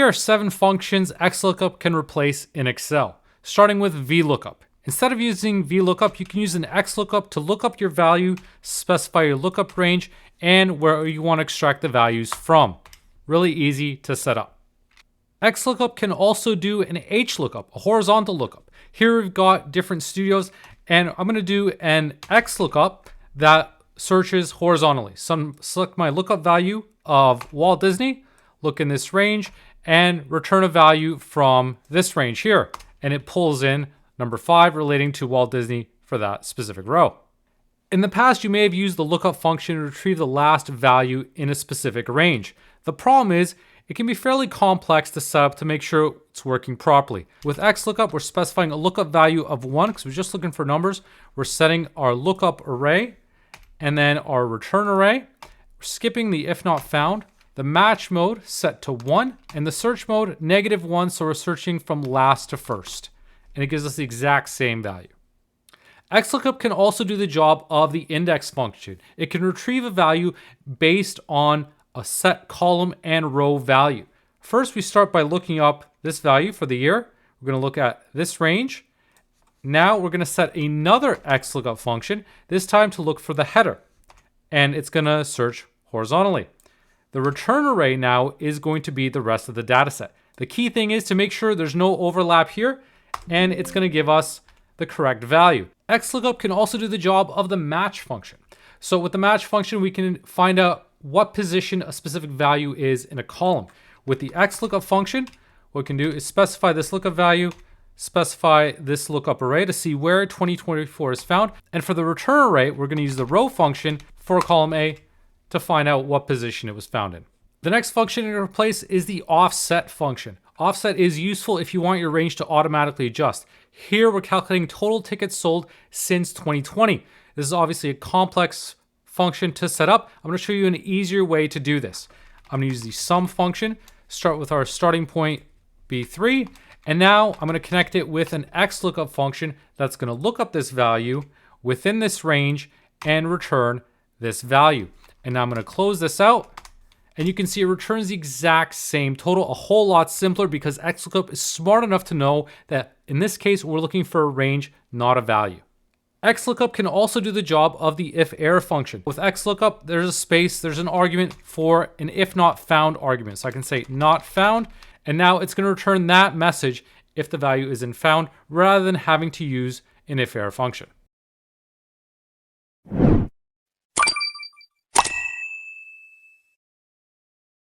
Here are 7 functions XLOOKUP can replace in Excel, starting with VLOOKUP. Instead of using VLOOKUP, you can use an XLOOKUP to look up your value, specify your lookup range, and where you want to extract the values from. Really easy to set up. XLOOKUP can also do an HLOOKUP, a horizontal lookup. Here we've got different studios, and I'm going to do an XLOOKUP that searches horizontally. So select my lookup value of Walt Disney, look in this range, and return a value from this range here. And it pulls in number 5 relating to Walt Disney for that specific row. In the past, you may have used the lookup function to retrieve the last value in a specific range. The problem is, it can be fairly complex to set up to make sure it's working properly. With XLOOKUP, we're specifying a lookup value of 1 because we're just looking for numbers. We're setting our lookup array and then our return array. We're skipping the if not found. The match mode set to 1 and the search mode -1, so we're searching from last to first. And it gives us the exact same value. XLOOKUP can also do the job of the index function. It can retrieve a value based on a set column and row value. First, we start by looking up this value for the year. We're going to look at this range. Now we're going to set another XLOOKUP function, this time to look for the header. And it's going to search horizontally. The return array now is going to be the rest of the data set. The key thing is to make sure there's no overlap here, and it's going to give us the correct value. XLOOKUP can also do the job of the match function. So with the match function, we can find out what position a specific value is in a column. With the XLOOKUP function, what we can do is specify this lookup value, specify this lookup array to see where 2024 is found. And for the return array, we're going to use the row function for column A to find out what position it was found in. The next function to replace is the offset function. Offset is useful if you want your range to automatically adjust. Here we're calculating total tickets sold since 2020. This is obviously a complex function to set up. I'm going to show you an easier way to do this. I'm going to use the sum function, start with our starting point B3, and now I'm going to connect it with an XLOOKUP function that's going to look up this value within this range and return this value. And now I'm going to close this out, and you can see it returns the exact same total, a whole lot simpler because XLOOKUP is smart enough to know that in this case, we're looking for a range, not a value. XLOOKUP can also do the job of the if-error function. With XLOOKUP, there's a space, there's an argument for an if not found argument. So I can say not found, and now it's going to return that message if the value isn't found rather than having to use an if-error function.